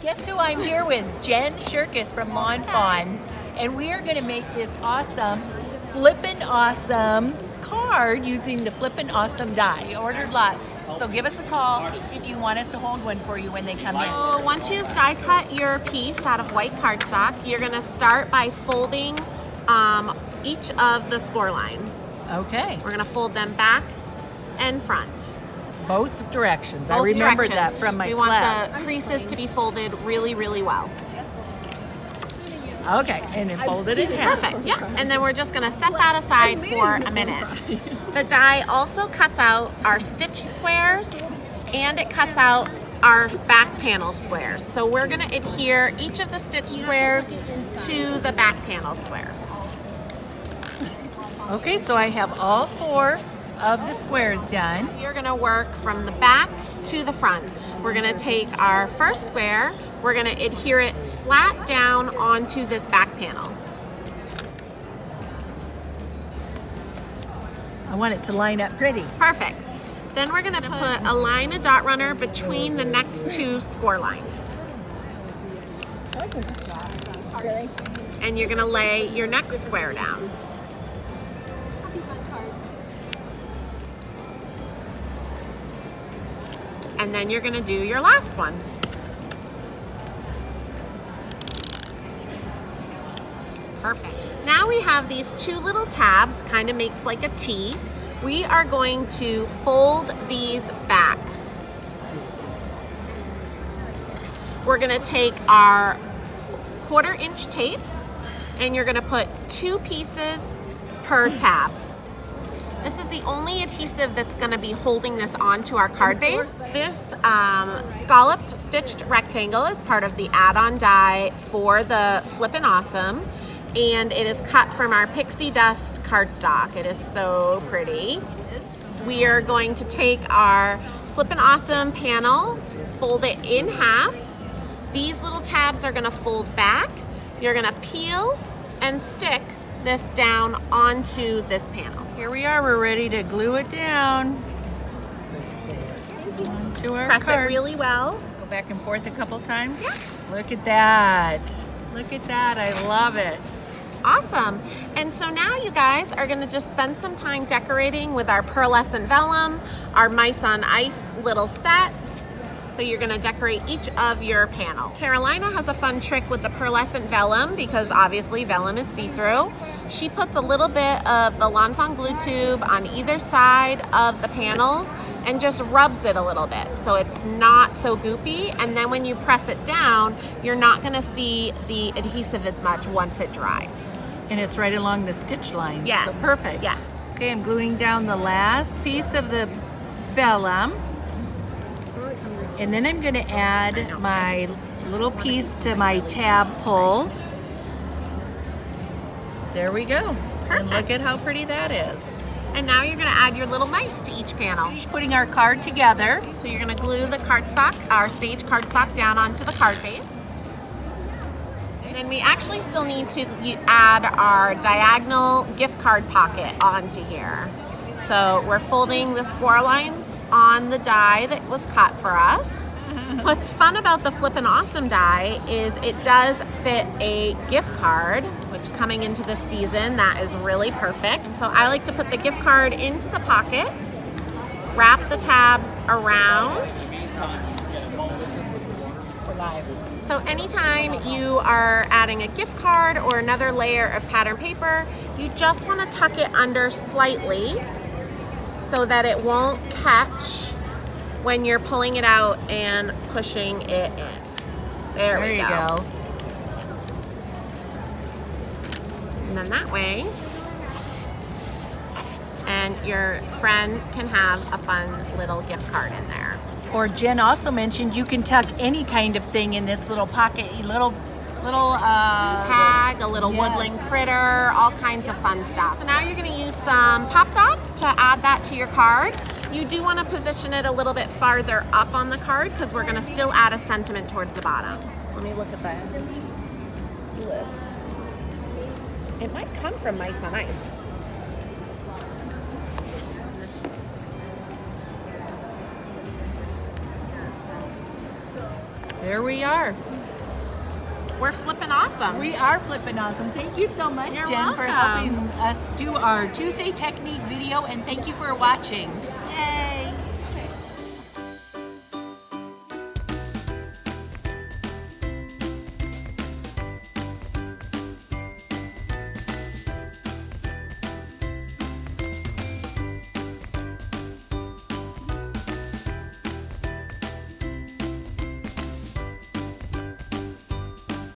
Guess who I'm here with? Jen Shirkus from Lawn Fawn. And we are going to make this awesome, Flippin' Awesome card using the Flippin' Awesome die. I ordered lots. So give us a call if you want us to hold one for you when they come in. So once you've die cut your piece out of white cardstock, you're going to start by folding each of the score lines. Okay. We're going to fold them back and front. Both directions. Both I remember directions. that from my We want class. the creases to be folded really, really well. Okay, and then fold it in half. Perfect, yeah. And then we're just gonna set that aside for a minute. The die also cuts out our stitch squares and it cuts out our back panel squares. So we're gonna adhere each of the stitch squares to the back panel squares. Okay, so I have all 4 of the squares done. You're gonna work from the back to the front. We're gonna take our first square, we're gonna adhere it flat down onto this back panel. I want it to line up pretty. Perfect. Then we're gonna put a line of dot runner between the next 2 score lines. And you're gonna lay your next square down. And then you're gonna do your last one. Perfect. Now we have these 2 little tabs, kind of makes like a T. We are going to fold these back. We're gonna take our 1/4 inch tape and you're gonna put 2 pieces per tab. This is the only adhesive that's gonna be holding this onto our card base. This scalloped stitched rectangle is part of the add-on die for the Flippin' Awesome, and it is cut from our pixie dust cardstock. It is so pretty. We are going to take our Flippin' Awesome panel, fold it in half. These little tabs are gonna fold back. You're gonna peel and stick this down onto this panel. Here we are, we're ready to glue it down onto our Press card. it really well. Go back and forth a couple times. Yeah. Look at that. Look at that, I love it. Awesome. And so now you guys are gonna just spend some time decorating with our pearlescent vellum, our mice on ice little set. So you're gonna decorate each of your panel. Carolina has a fun trick with the pearlescent vellum because obviously vellum is see-through. She puts a little bit of the Lawn Fawn glue tube on either side of the panels and just rubs it a little bit so it's not so goopy, and then when you press it down you're not gonna see the adhesive as much once it dries. And it's right along the stitch line. Yes. So perfect. Yes. Okay, I'm gluing down the last piece of the vellum. And then I'm gonna add my little piece to my tab pull. There we go. Perfect. And look at how pretty that is. And now you're gonna add your little mice to each panel. Finish putting our card together. So you're gonna glue the cardstock, our stage cardstock, down onto the card base. And then we actually still need to add our diagonal gift card pocket onto here. So we're folding the score lines on the die that was cut for us. What's fun about the Flippin' Awesome die is it does fit a gift card, which coming into this season, that is really perfect. So I like to put the gift card into the pocket, wrap the tabs around. We're live. So anytime you are adding a gift card or another layer of pattern paper, you just want to tuck it under slightly so that it won't catch when you're pulling it out and pushing it in. There we you go. And then that way, and your friend can have a fun little gift card in there. Or Jen also mentioned you can tuck any kind of thing in this little pocket, little tag, a little yes. woodland critter, all kinds of fun stuff. So now you're gonna use some pop dots to add that to your card. You do wanna position it a little bit farther up on the card because we're gonna still add a sentiment towards the bottom. Let me look at that list. It might come from Mice on Ice. There we are. We're flipping awesome. We are flipping awesome. Thank you so much, You're Jen, for welcome. helping us do our Tuesday technique video, and thank you for watching.